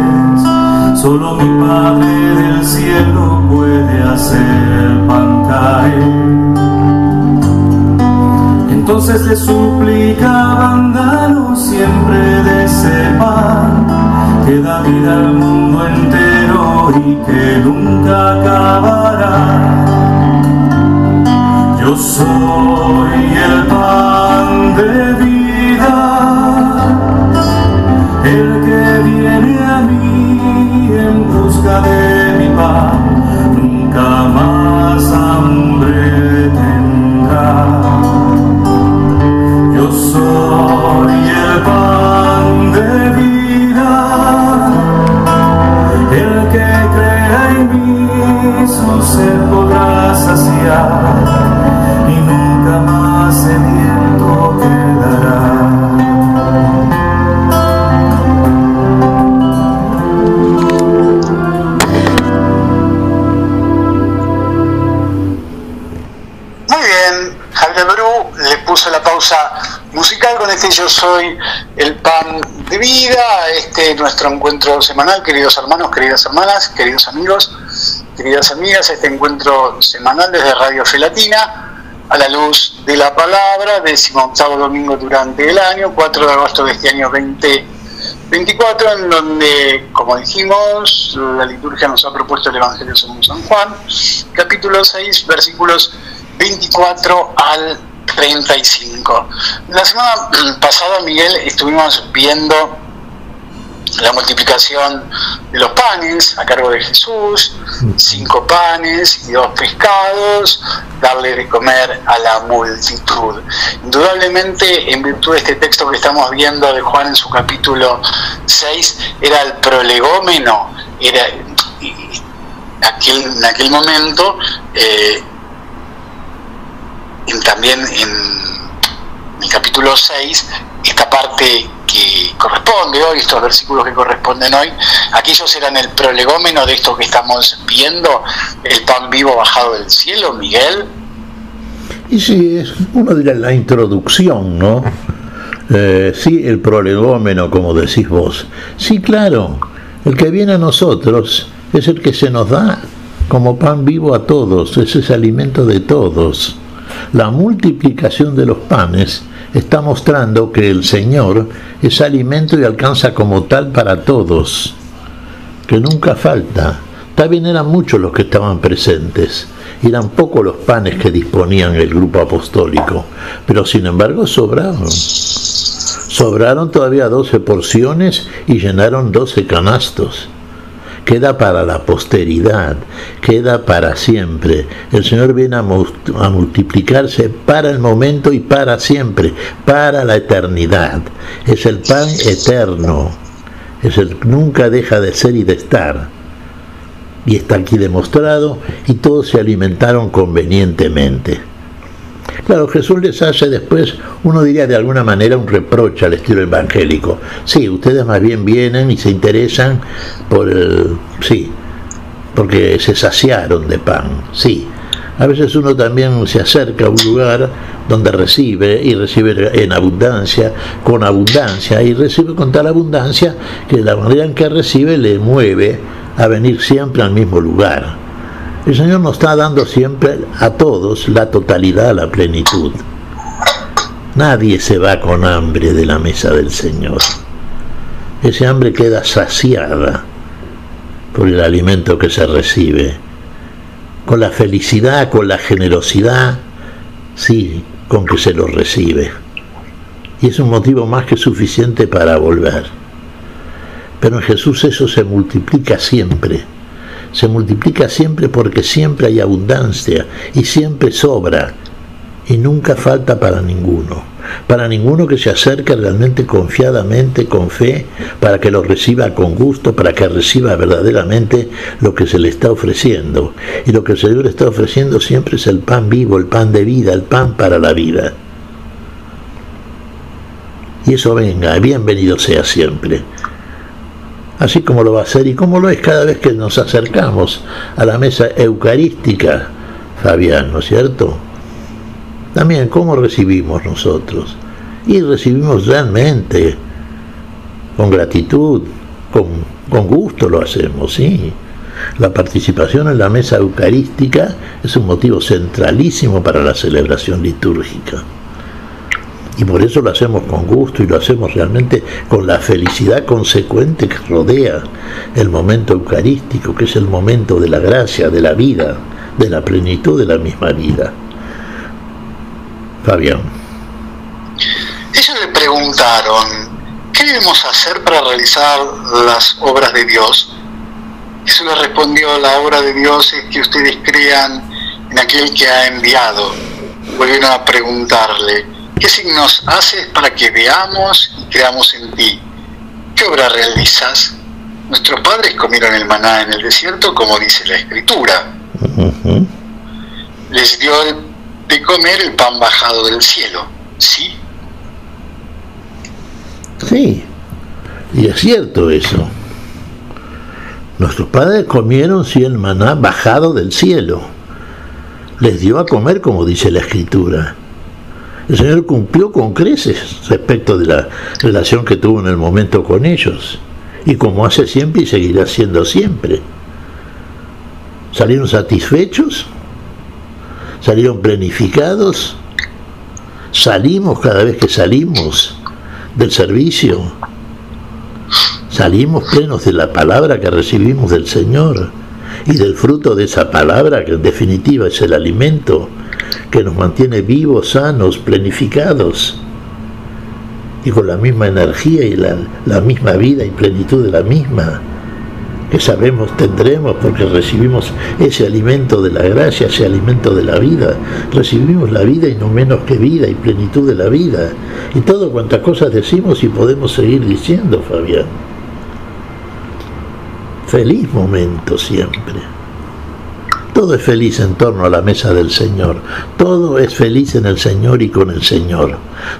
solo mi Padre del cielo puede hacer el pan caer. Entonces le suplicaban: danos siempre de ese pan, que da vida al mundo entero y que nunca acabará. Yo soy el pan de vida, el que viene a mí en busca de mi pan, nunca más hambre tendrá. Yo soy el pan de vida, el que crea en mí su sed podrá saciar, y nunca más sediento quedará. Gabriel Bru le puso la pausa musical con este Yo Soy el Pan de Vida, nuestro encuentro semanal, queridos hermanos, queridas hermanas, queridos amigos, queridas amigas, este encuentro semanal desde Radio Fe Latina, a la luz de la palabra, 18º domingo durante el año, 4 de agosto de este año 2024, en donde, como dijimos, la liturgia nos ha propuesto el Evangelio según San Juan, capítulo 6, versículos 24 al 35. La semana pasada, Miguel, estuvimos viendo la multiplicación de los panes a cargo de Jesús, 5 panes y 2 pescados, darle de comer a la multitud. Indudablemente, en virtud de este texto que estamos viendo de Juan en su capítulo 6, era el prolegómeno, era en aquel momento, también en el capítulo 6, esta parte que corresponde hoy, estos versículos que corresponden hoy, aquellos eran el prolegómeno de esto que estamos viendo, el pan vivo bajado del cielo, Miguel. Y sí, es uno dirá la introducción, ¿no? Sí, el prolegómeno, como decís vos. Sí, claro, el que viene a nosotros es el que se nos da como pan vivo a todos, es ese alimento de todos. La multiplicación de los panes está mostrando que el Señor es alimento y alcanza como tal para todos, que nunca falta. También eran muchos los que estaban presentes, eran pocos los panes que disponían el grupo apostólico, pero sin embargo sobraron todavía 12 porciones y llenaron 12 canastos. Queda para la posteridad, queda para siempre. El Señor viene a multiplicarse para el momento y para siempre, para la eternidad. Es el pan eterno, nunca deja de ser y de estar. Y está aquí demostrado, y todos se alimentaron convenientemente. Claro, Jesús les hace después, uno diría de alguna manera, un reproche al estilo evangélico. Sí, ustedes más bien vienen y se interesan porque se saciaron de pan. Sí, a veces uno también se acerca a un lugar donde recibe en abundancia, con abundancia, y recibe con tal abundancia que la manera en que recibe le mueve a venir siempre al mismo lugar. El Señor nos está dando siempre a todos la totalidad, la plenitud. Nadie se va con hambre de la mesa del Señor. Ese hambre queda saciada por el alimento que se recibe, con la felicidad, con la generosidad, sí, con que se lo recibe. Y es un motivo más que suficiente para volver. Pero en Jesús eso se multiplica siempre. Se multiplica siempre porque siempre hay abundancia y siempre sobra y nunca falta para ninguno que se acerque realmente confiadamente, con fe, para que lo reciba con gusto, para que reciba verdaderamente lo que se le está ofreciendo. Y lo que el Señor está ofreciendo siempre es el pan vivo, el pan de vida, el pan para la vida. Y eso venga, bienvenido sea siempre. Así como lo va a ser y como lo es cada vez que nos acercamos a la mesa eucarística, Fabián, ¿no es cierto? También, ¿cómo recibimos nosotros? Y recibimos realmente, con gratitud, con gusto lo hacemos, ¿sí? La participación en la mesa eucarística es un motivo centralísimo para la celebración litúrgica. Y por eso lo hacemos con gusto y lo hacemos realmente con la felicidad consecuente que rodea el momento eucarístico, que es el momento de la gracia, de la vida, de la plenitud de la misma vida. Fabián. Ellos le preguntaron, ¿qué debemos hacer para realizar las obras de Dios? Jesús les respondió, la obra de Dios es que ustedes crean en aquel que ha enviado. Volvieron a preguntarle, ¿qué signos haces para que veamos y creamos en ti? ¿Qué obra realizas? Nuestros padres comieron el maná en el desierto, como dice la Escritura. Les dio de comer el pan bajado del cielo, ¿sí? Sí, y es cierto eso. Nuestros padres comieron sí el maná bajado del cielo. Les dio a comer, como dice la Escritura. El Señor cumplió con creces respecto de la relación que tuvo en el momento con ellos, y como hace siempre y seguirá haciendo siempre. ¿Salieron satisfechos? ¿Salieron planificados? ¿Salimos cada vez que salimos del servicio? ¿Salimos plenos de la palabra que recibimos del Señor y del fruto de esa palabra, que en definitiva es el alimento que nos mantiene vivos, sanos, planificados y con la misma energía y la misma vida y plenitud de la misma, que sabemos tendremos porque recibimos ese alimento de la gracia, ese alimento de la vida? Recibimos la vida y no menos que vida y plenitud de la vida, y todo cuantas cosas decimos y podemos seguir diciendo, Fabián. Feliz momento siempre. Todo es feliz en torno a la mesa del Señor. Todo es feliz en el Señor y con el Señor.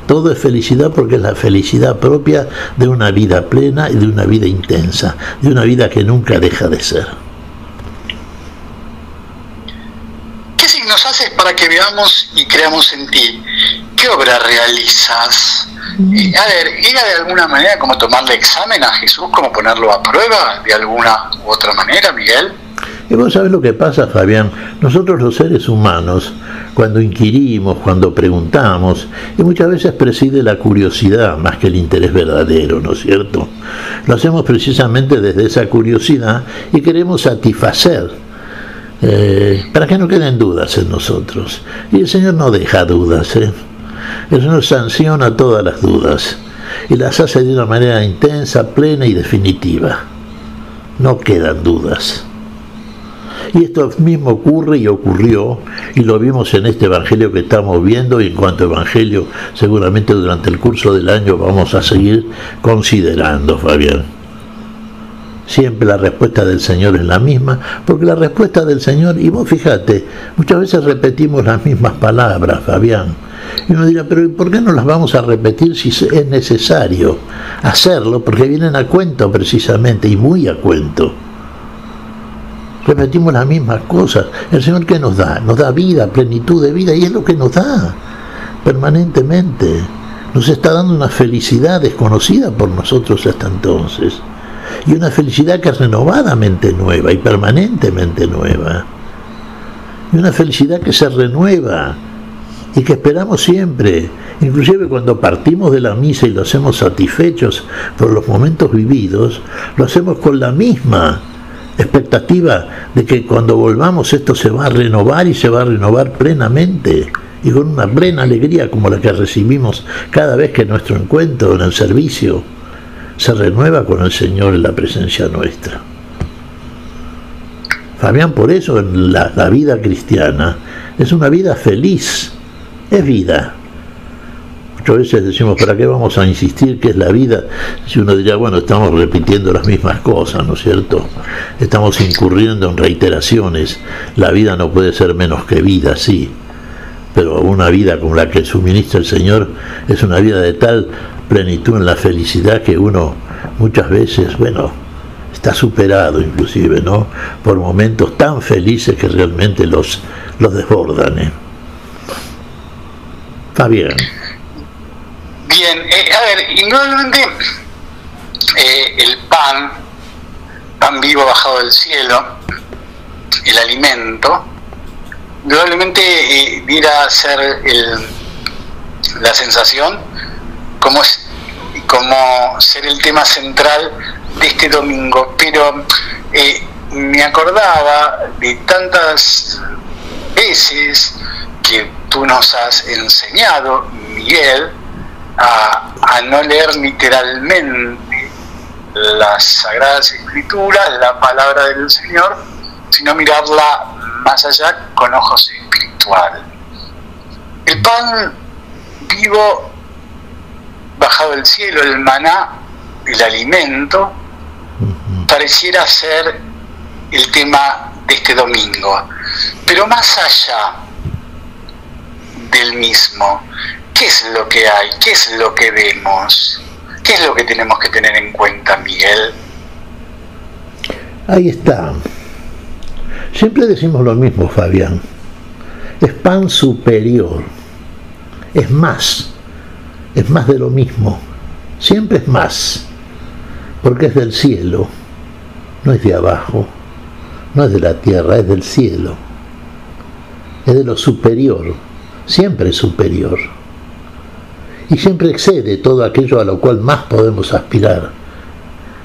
Todo es felicidad porque es la felicidad propia de una vida plena y de una vida intensa, de una vida que nunca deja de ser. ¿Qué signos haces para que veamos y creamos en ti? ¿Qué obra realizas? ¿Era de alguna manera como tomarle examen a Jesús, como ponerlo a prueba de alguna u otra manera, Miguel? Y vos sabés lo que pasa, Fabián. Nosotros los seres humanos, cuando inquirimos, cuando preguntamos, y muchas veces preside la curiosidad más que el interés verdadero, ¿no es cierto? Lo hacemos precisamente desde esa curiosidad y queremos satisfacer, para que no queden dudas en nosotros. Y el Señor no deja dudas, El Señor sanciona todas las dudas y las hace de una manera intensa, plena y definitiva. No quedan dudas. Y esto mismo ocurre y ocurrió, y lo vimos en este Evangelio que estamos viendo, y en cuanto a Evangelio seguramente durante el curso del año vamos a seguir considerando, Fabián. Siempre la respuesta del Señor es la misma, porque la respuesta del Señor, y vos fíjate, muchas veces repetimos las mismas palabras, Fabián, y uno dirá, pero ¿por qué no las vamos a repetir si es necesario hacerlo? Porque vienen a cuento precisamente, y muy a cuento. Repetimos las mismas cosas. El Señor, ¿qué nos da? Nos da vida, plenitud de vida, y es lo que nos da permanentemente. Nos está dando una felicidad desconocida por nosotros hasta entonces, y una felicidad que es renovadamente nueva y permanentemente nueva, y una felicidad que se renueva y que esperamos siempre, inclusive cuando partimos de la misa y lo hacemos satisfechos por los momentos vividos, lo hacemos con la misma expectativa de que cuando volvamos esto se va a renovar, y se va a renovar plenamente y con una plena alegría como la que recibimos cada vez que nuestro encuentro en el servicio se renueva con el Señor en la presencia nuestra. Fabián, por eso la vida cristiana es una vida feliz, es vida. Muchas veces decimos, ¿para qué vamos a insistir que es la vida? Si uno diría, bueno, estamos repitiendo las mismas cosas, ¿no es cierto? Estamos incurriendo en reiteraciones. La vida no puede ser menos que vida, sí, pero una vida como la que suministra el Señor es una vida de tal plenitud en la felicidad que uno muchas veces, bueno, está superado inclusive, ¿no?, por momentos tan felices que realmente los desbordan, Fabián. Bien, indudablemente el pan vivo bajado del cielo, el alimento, indudablemente diera a ser la sensación como ser el tema central de este domingo, pero me acordaba de tantas veces que tú nos has enseñado, Miguel, a no leer literalmente las Sagradas Escrituras, la palabra del Señor, sino mirarla más allá con ojos espirituales. El pan vivo bajado del cielo, el maná, el alimento, pareciera ser el tema de este domingo. Pero más allá del mismo, ¿qué es lo que hay? ¿Qué es lo que vemos? ¿Qué es lo que tenemos que tener en cuenta, Miguel? Ahí está. Siempre decimos lo mismo, Fabián. Es pan superior. es más de lo mismo, siempre es más, porque es del cielo, no es de abajo, no es de la tierra, es del cielo, es de lo superior, siempre es superior, y siempre excede todo aquello a lo cual más podemos aspirar,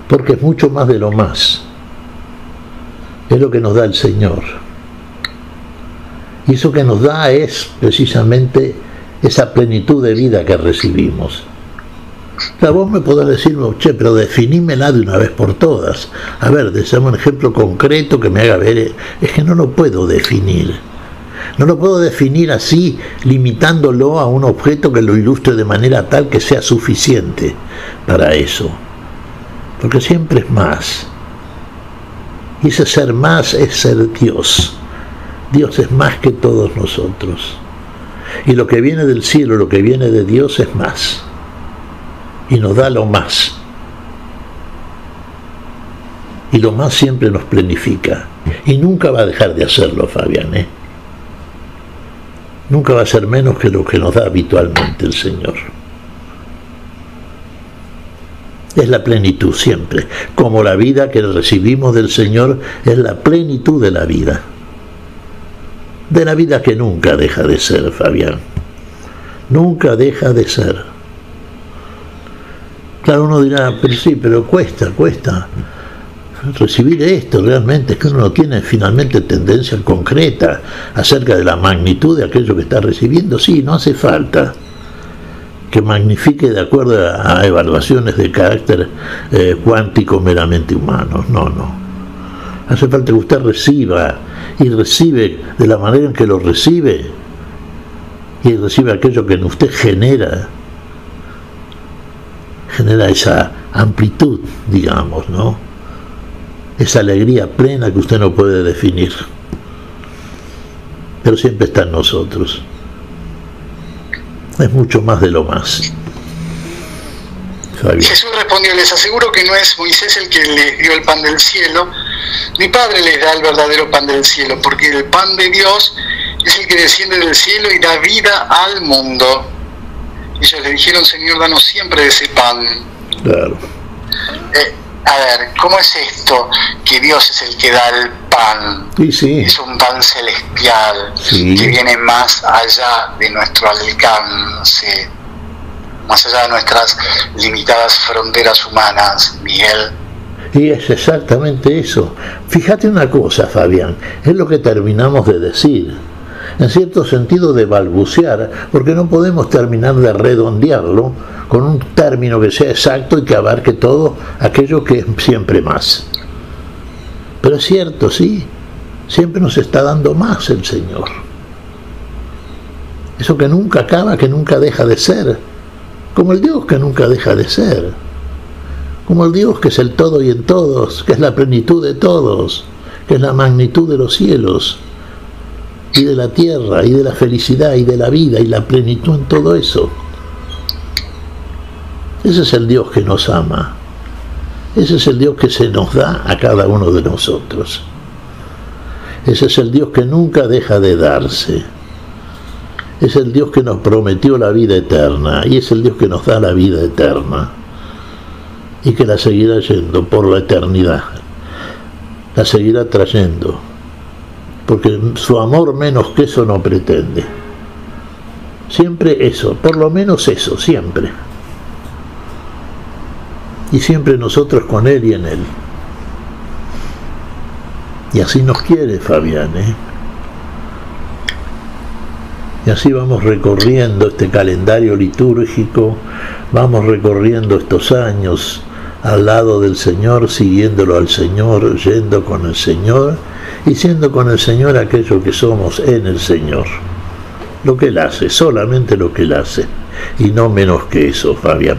porque es mucho más de lo más, es lo que nos da el Señor, y eso que nos da es precisamente esa plenitud de vida que recibimos. O sea, vos me podés decir, che, pero definímela de una vez por todas. A ver, deseame un ejemplo concreto que me haga ver. Es que no lo puedo definir. No lo puedo definir así, limitándolo a un objeto que lo ilustre de manera tal que sea suficiente para eso. Porque siempre es más. Y ese ser más es ser Dios. Dios es más que todos nosotros. Y lo que viene del cielo, lo que viene de Dios es más. Y nos da lo más. Y lo más siempre nos plenifica. Y nunca va a dejar de hacerlo, Fabián, ¿eh? Nunca va a ser menos que lo que nos da habitualmente el Señor. Es la plenitud siempre. Como la vida que recibimos del Señor es la plenitud de la vida. De la vida que nunca deja de ser, Fabián. Nunca deja de ser. Claro, uno dirá, pero sí, pero cuesta recibir esto realmente, es que uno no tiene finalmente tendencia concreta acerca de la magnitud de aquello que está recibiendo. Sí, no hace falta que magnifique de acuerdo a evaluaciones de carácter cuántico meramente humano, no. Hace falta que usted reciba, y recibe de la manera en que lo recibe, y recibe aquello que en usted genera esa amplitud, digamos, ¿no? Esa alegría plena que usted no puede definir, pero siempre está en nosotros. Es mucho más de lo más. Fabián. Jesús respondió, les aseguro que no es Moisés el que les dio el pan del cielo, mi Padre les da el verdadero pan del cielo, porque el pan de Dios es el que desciende del cielo y da vida al mundo. Ellos le dijeron, Señor, danos siempre de ese pan. Claro. A ver, ¿cómo es esto? Que Dios es el que da el pan. Sí. Es un pan celestial, sí, que viene más allá de nuestro alcance, más allá de nuestras limitadas fronteras humanas, Miguel. Y es exactamente eso. Fíjate una cosa, Fabián, es lo que terminamos de decir, en cierto sentido de balbucear, porque no podemos terminar de redondearlo con un término que sea exacto y que abarque todo aquello que es siempre más. Pero es cierto, sí, siempre nos está dando más el Señor. Eso que nunca acaba, que nunca deja de ser, como el Dios que nunca deja de ser, como el Dios que es el todo y en todos, que es la plenitud de todos, que es la magnitud de los cielos y de la tierra y de la felicidad y de la vida y la plenitud en todo eso. Ese es el Dios que nos ama. Ese es el Dios que se nos da a cada uno de nosotros. Ese es el Dios que nunca deja de darse. Es el Dios que nos prometió la vida eterna y es el Dios que nos da la vida eterna y que la seguirá yendo por la eternidad. La seguirá trayendo, porque su amor menos que eso no pretende. Siempre eso, por lo menos eso, siempre. Y siempre nosotros con Él y en Él. Y así nos quiere Fabián, ¿eh? Y así vamos recorriendo este calendario litúrgico, vamos recorriendo estos años al lado del Señor, siguiéndolo al Señor, yendo con el Señor y siendo con el Señor aquello que somos en el Señor. Lo que Él hace, solamente lo que Él hace, y no menos que eso, Fabián.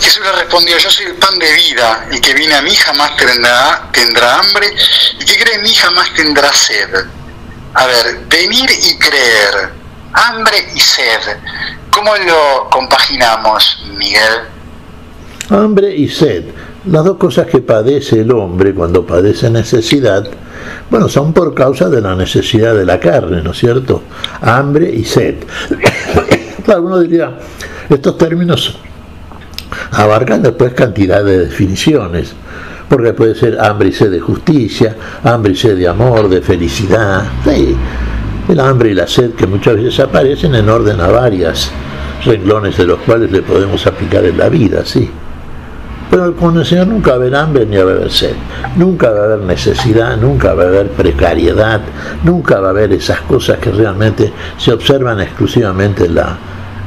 Jesús le respondió, yo soy el pan de vida, el que viene a mí jamás tendrá hambre, el que cree en mí jamás tendrá sed. A ver, venir y creer, hambre y sed, ¿cómo lo compaginamos, Miguel? Hambre y sed, las dos cosas que padece el hombre cuando padece necesidad, Bueno, son por causa de la necesidad de la carne, ¿no es cierto? Hambre y sed. Claro, uno diría, estos términos abarcan después cantidad de definiciones, porque puede ser hambre y sed de justicia, hambre y sed de amor, de felicidad. Sí, el hambre y la sed que muchas veces aparecen en orden a varias renglones de los cuales le podemos aplicar en la vida, sí. Pero con el Señor nunca va a haber hambre ni va a haber sed, nunca va a haber necesidad, nunca va a haber precariedad, nunca va a haber esas cosas que realmente se observan exclusivamente en la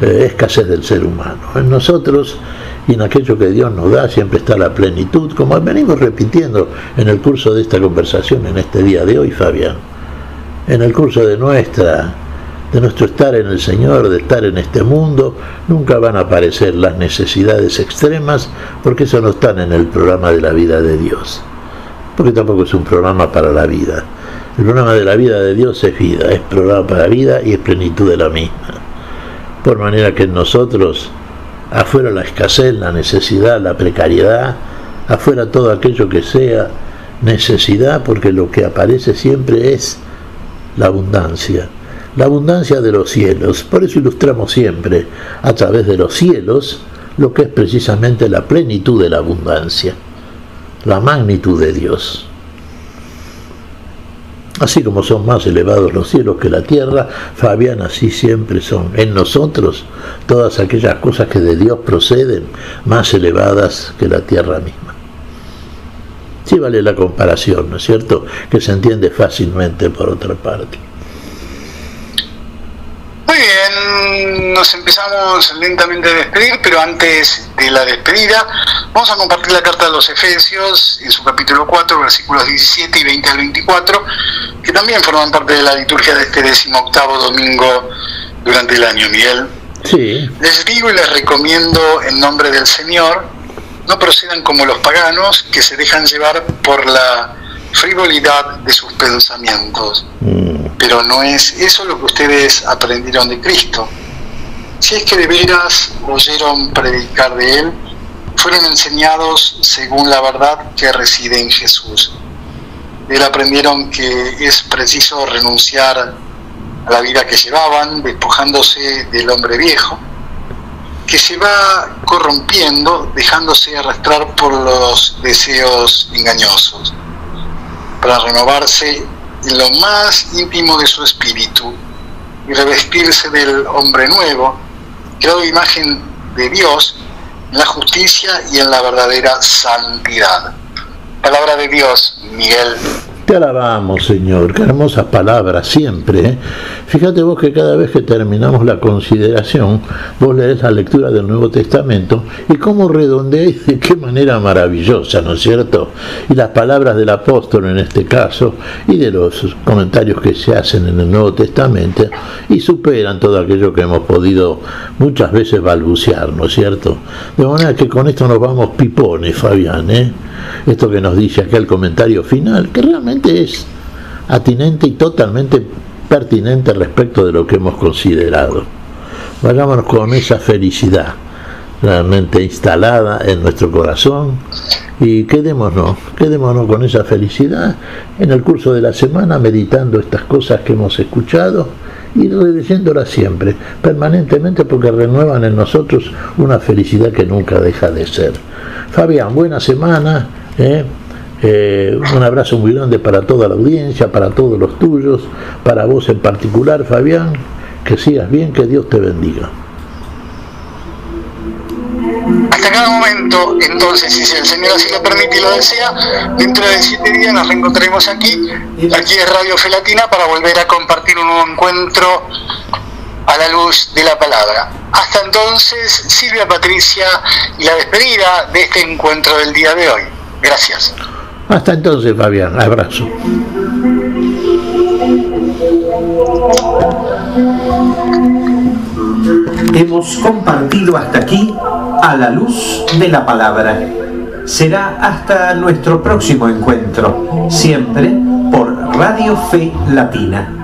escasez del ser humano. En nosotros y en aquello que Dios nos da siempre está la plenitud, como venimos repitiendo en el curso de esta conversación en este día de hoy, Fabián. En el curso de nuestro estar en el Señor, de estar en este mundo, nunca van a aparecer las necesidades extremas, porque eso no está en el programa de la vida de Dios, porque tampoco es un programa para la vida. El programa de la vida de Dios es vida, es programa para la vida y es plenitud de la misma. Por manera que en nosotros, afuera la escasez, la necesidad, la precariedad, afuera todo aquello que sea necesidad, porque lo que aparece siempre es la abundancia de los cielos. Por eso ilustramos siempre a través de los cielos lo que es precisamente la plenitud de la abundancia, la magnitud de Dios. Así como son más elevados los cielos que la tierra, Fabián, así siempre son en nosotros todas aquellas cosas que de Dios proceden, más elevadas que la tierra misma. Sí vale la comparación, ¿no es cierto?, que se entiende fácilmente por otra parte. Muy bien, nos empezamos lentamente a despedir, pero antes de la despedida vamos a compartir la carta de los Efesios en su capítulo 4, versículos 17 y 20 al 24, que también forman parte de la liturgia de este 18º domingo durante el año, Miguel. Sí. Les digo y les recomiendo en nombre del Señor, no procedan como los paganos que se dejan llevar por la frivolidad de sus pensamientos. Pero no es eso lo que ustedes aprendieron de Cristo. Si es que de veras oyeron predicar de Él, fueron enseñados según la verdad que reside en Jesús. De Él aprendieron que es preciso renunciar a la vida que llevaban, despojándose del hombre viejo, que se va corrompiendo, dejándose arrastrar por los deseos engañosos, para renovarse en lo más íntimo de su espíritu y revestirse del hombre nuevo, creado a imagen de Dios, en la justicia y en la verdadera santidad. Palabra de Dios, Miguel. Te alabamos, Señor, qué hermosas palabras siempre, ¿eh? Fíjate vos que cada vez que terminamos la consideración, vos lees la lectura del Nuevo Testamento y cómo redondea y de qué manera maravillosa, ¿no es cierto? Y las palabras del apóstol en este caso, y de los comentarios que se hacen en el Nuevo Testamento, y superan todo aquello que hemos podido muchas veces balbucear, ¿no es cierto? De manera que con esto nos vamos pipones, Fabián, ¿eh? Esto que nos dice acá el comentario final, que realmente es atinente y totalmente pertinente respecto de lo que hemos considerado. Vayámonos con esa felicidad realmente instalada en nuestro corazón y quedémonos con esa felicidad en el curso de la semana, meditando estas cosas que hemos escuchado y releyéndolas siempre, permanentemente, porque renuevan en nosotros una felicidad que nunca deja de ser. Fabián, buena semana, un abrazo muy grande para toda la audiencia, para todos los tuyos, para vos en particular, Fabián, que sigas bien, que Dios te bendiga. Hasta cada momento, entonces, si el Señor así lo permite y lo desea, dentro de 7 días nos reencontraremos aquí es Radio Fe Latina, para volver a compartir un nuevo encuentro a la luz de la palabra. Hasta entonces, Silvia, Patricia, y la despedida de este encuentro del día de hoy. Gracias. Hasta entonces, Fabián, abrazo. Hemos compartido hasta aquí a la luz de la palabra. Será hasta nuestro próximo encuentro, siempre por Radio Fe Latina.